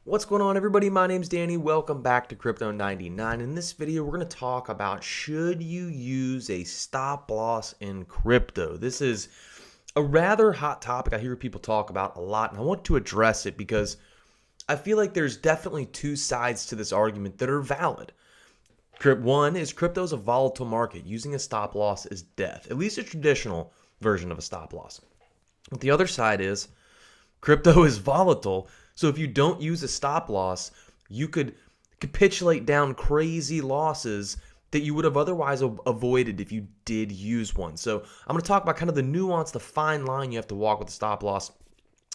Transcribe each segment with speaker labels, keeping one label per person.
Speaker 1: What's going on, everybody? My name's Danny. Welcome back to Crypto 99. In this video, we're going to talk about should you use a stop loss in crypto. This is a rather hot topic I hear people talk about a lot, and I want to address it because I feel like there's definitely two sides to this argument that are valid. One is crypto is a volatile market. Using a stop loss is death, at least a traditional version of a stop loss. But the other side is crypto is volatile, so if you don't use a stop loss, you could capitulate down crazy losses that you would have otherwise avoided if you did use one. So I'm going to talk about kind of the nuance, the fine line you have to walk with a stop loss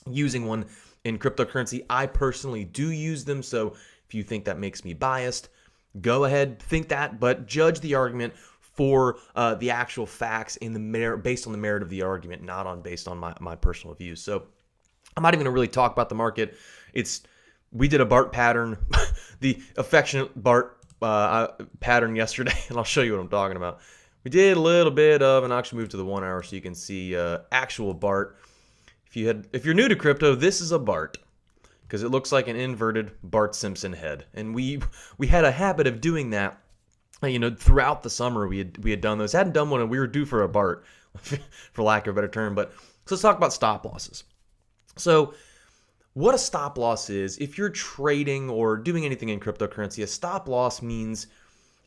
Speaker 1: using one in cryptocurrency. I personally do use them, so if you think that makes me biased, go ahead, think that, but judge the argument for the actual facts in the merit, based on the merit of the argument, not on based on my personal views. So I'm not even going to really talk about the market. We did a BART pattern, the affectionate BART pattern yesterday, and I'll show you what I'm talking about. We did a little bit of, and I'll actually move to the 1 hour so you can see actual BART. If you're new to crypto, this is a BART because it looks like an inverted Bart Simpson head, and we had a habit of doing that. Throughout the summer we had done those. Hadn't done one, and we were due for a BART, for lack of a better term. But so let's talk about stop losses. So what a stop loss is, if you're trading or doing anything in cryptocurrency, a stop loss means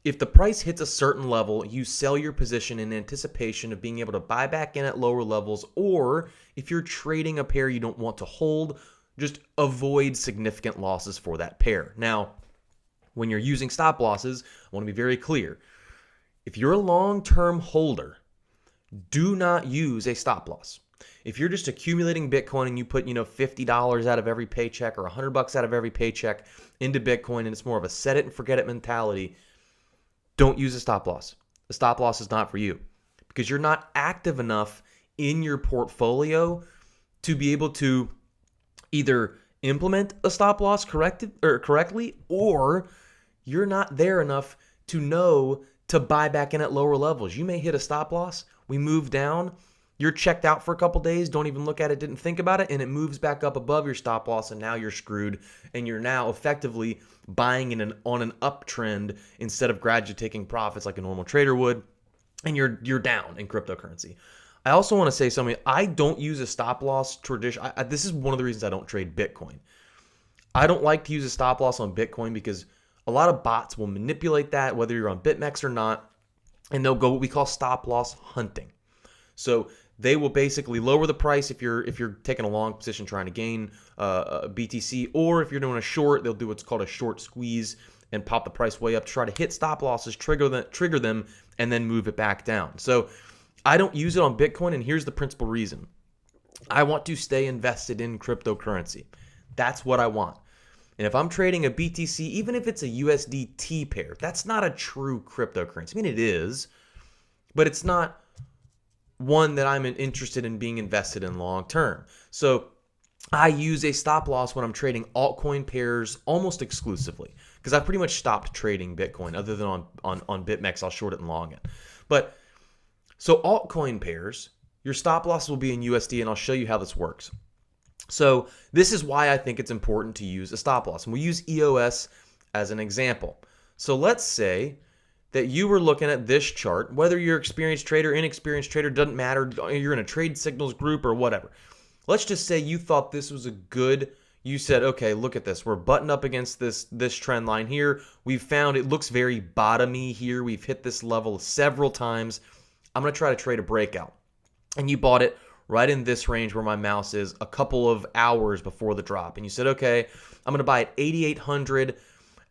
Speaker 1: if the price hits a certain level, you sell your position in anticipation of being able to buy back in at lower levels, or if you're trading a pair you don't want to hold, just avoid significant losses for that pair. Now, when you're using stop losses, I want to be very clear. If you're a long-term holder, do not use a stop loss. If you're just accumulating Bitcoin and you put, $50 out of every paycheck or $100 out of every paycheck into Bitcoin, and it's more of a set it and forget it mentality, don't use a stop loss. The stop loss is not for you because you're not active enough in your portfolio to be able to either implement a stop loss correctly, or you're not there enough to know to buy back in at lower levels. You may hit a stop loss, we move down, you're checked out for a couple days, don't even look at it, didn't think about it, and it moves back up above your stop loss, and now you're screwed, and you're now effectively buying on an uptrend instead of gradually taking profits like a normal trader would, and you're down in cryptocurrency. I also want to say something. I don't use a stop loss tradition. This is one of the reasons I don't trade Bitcoin. I don't like to use a stop loss on Bitcoin because a lot of bots will manipulate that, whether you're on BitMEX or not, and they'll go what we call stop loss hunting. So they will basically lower the price if you're taking a long position trying to gain BTC, or if you're doing a short, they'll do what's called a short squeeze and pop the price way up to try to hit stop losses, trigger them, and then move it back down. So I don't use it on Bitcoin, and here's the principal reason. I want to stay invested in cryptocurrency. That's what I want. And if I'm trading a BTC, even if it's a USDT pair, that's not a true cryptocurrency. I mean, it is, but it's not one that I'm interested in being invested in long term. So I use a stop loss when I'm trading altcoin pairs almost exclusively because I've pretty much stopped trading Bitcoin other than on BitMEX. I'll short it and long it. But so altcoin pairs, your stop loss will be in USD, and I'll show you how this works. So this is why I think it's important to use a stop loss. And we use EOS as an example. So let's say that you were looking at this chart, whether you're experienced trader, inexperienced trader, doesn't matter, you're in a trade signals group or whatever. Let's just say you thought this was you said, okay, look at this. We're buttoned up against this trend line here. We've found it looks very bottomy here. We've hit this level several times. I'm going to try to trade a breakout. And you bought it right in this range where my mouse is a couple of hours before the drop. And you said, okay, I'm going to buy at 8,800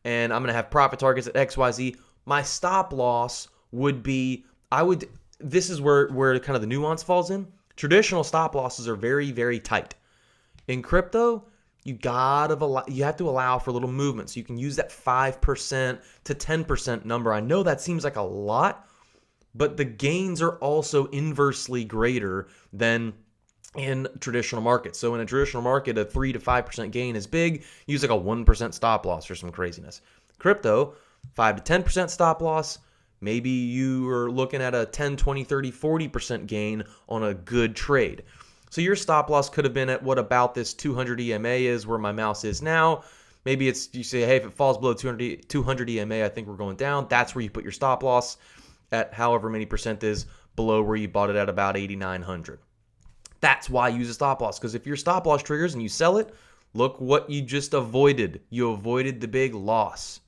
Speaker 1: and I'm going to have profit targets at XYZ. My stop loss would be, this is where kind of the nuance falls in. Traditional stop losses are very, very tight. In crypto, you have to allow for a little movement. So you can use that 5% to 10% number. I know that seems like a lot, but the gains are also inversely greater than in traditional markets. So in a traditional market, a 3 to 5% gain is big. Use like a 1% stop loss or some craziness. Crypto, 5 to 10% stop loss. Maybe you are looking at a 10, 20, 30, 40% gain on a good trade. So your stop loss could have been at what about this 200 EMA is where my mouse is now. Maybe it's you say, hey, if it falls below 200 EMA, I think we're going down. That's where you put your stop loss at however many percent is below where you bought it at about 8,900. That's why I use a stop loss, because if your stop loss triggers and you sell it, look what you just avoided. You avoided the big loss.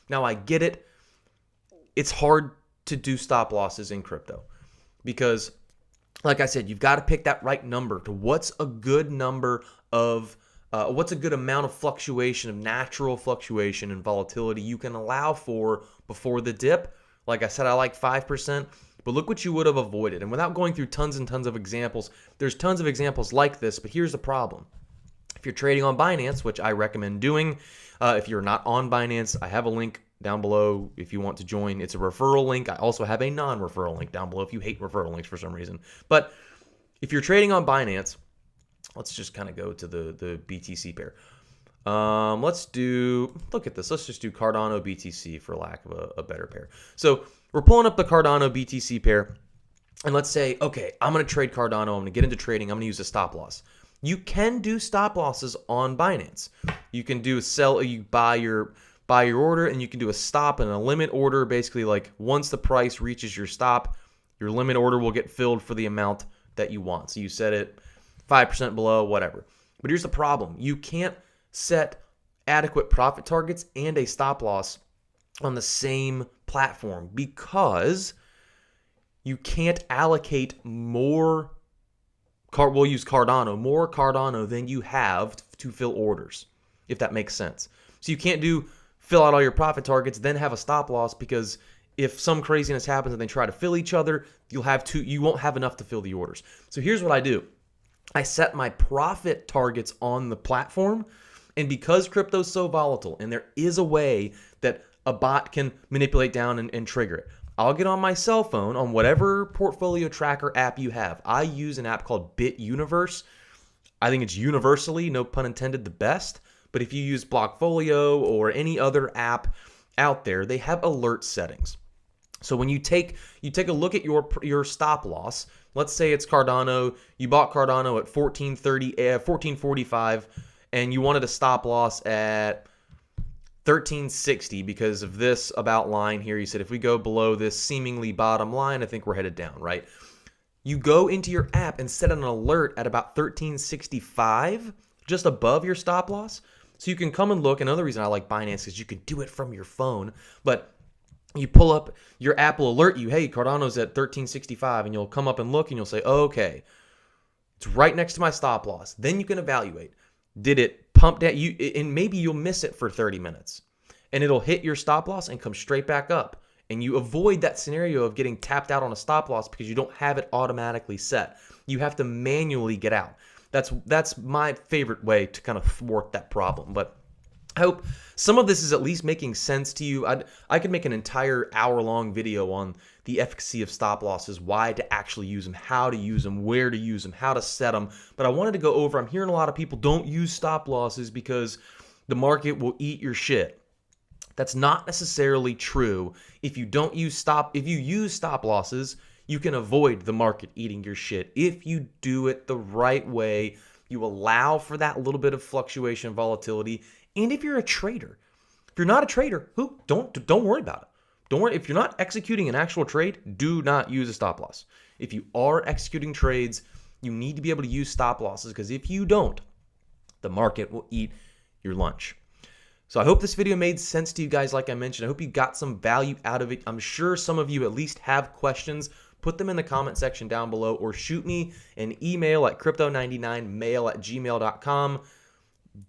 Speaker 1: Now, I get it. It's hard to do stop losses in crypto because, like I said, you've got to pick that right number to what's a good number of what's a good amount of fluctuation, of natural fluctuation and volatility you can allow for before the dip. Like I said, I like 5%, but look what you would have avoided. And without going through tons and tons of examples, there's tons of examples like this, but here's the problem. If you're trading on Binance, which I recommend doing, if you're not on Binance, I have a link down below if you want to join. It's a referral link. I also have a non-referral link down below if you hate referral links for some reason. But if you're trading on Binance, let's just kind of go to the BTC pair. Look at this. Let's just do Cardano BTC for lack of a better pair. So we're pulling up the Cardano BTC pair. And let's say, okay, I'm going to trade Cardano. I'm going to get into trading. I'm going to use a stop loss. You can do stop losses on Binance. You can do a sell, you buy your order, and you can do a stop and a limit order. Basically, like once the price reaches your stop, your limit order will get filled for the amount that you want. So you set it 5% below, whatever. But here's the problem. You can't set adequate profit targets and a stop loss on the same platform because you can't allocate more we'll use Cardano, more Cardano than you have to fill orders, if that makes sense. So you can't fill out all your profit targets, then have a stop loss, because if some craziness happens and they try to fill each other, you won't have enough to fill the orders. So here's what I do. I set my profit targets on the platform, and because crypto's so volatile and there is a way that a bot can manipulate down and trigger it, I'll get on my cell phone on whatever portfolio tracker app you have. I use an app called BitUniverse. I think it's universally, no pun intended, the best. But if you use Blockfolio or any other app out there, they have alert settings. So when you take a look at your stop loss, let's say it's Cardano, you bought Cardano at 1445, and you wanted a stop loss at 1360 because of this about line here. You said if we go below this seemingly bottom line, I think we're headed down, right? You go into your app and set an alert at about 1365, just above your stop loss. So you can come and look. Another reason I like Binance is you can do it from your phone, but you pull up, your app will alert you, hey, Cardano's at 1365, and you'll come up and look and you'll say, oh, okay, it's right next to my stop loss. Then you can evaluate. Did it pump down? And maybe you'll miss it for 30 minutes and it'll hit your stop loss and come straight back up. And you avoid that scenario of getting tapped out on a stop loss because you don't have it automatically set. You have to manually get out. That's my favorite way to kind of thwart that problem. But I hope some of this is at least making sense to you. I could make an entire hour-long video on the efficacy of stop losses, why to actually use them, how to use them, where to use them, how to set them. But I wanted to go over, I'm hearing a lot of people don't use stop losses because the market will eat your shit. That's not necessarily true. If you use stop losses, you can avoid the market eating your shit. If you do it the right way, you allow for that little bit of fluctuation, volatility. And if you're a trader, if you're not a trader, don't worry about it. Don't worry. If you're not executing an actual trade, do not use a stop loss. If you are executing trades, you need to be able to use stop losses, because if you don't, the market will eat your lunch. So I hope this video made sense to you guys. Like I mentioned, I hope you got some value out of it. I'm sure some of you at least have questions. Put them in the comment section down below, or shoot me an email at crypto99mail@gmail.com.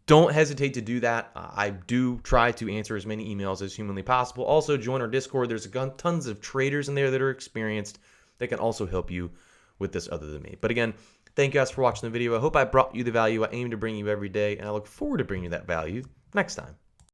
Speaker 1: Don't hesitate to do that. I do try to answer as many emails as humanly possible. Also, join our Discord. There's tons of traders in there that are experienced that can also help you with this other than me. But again, thank you guys for watching the video. I hope I brought you the value I aim to bring you every day, and I look forward to bringing you that value next time.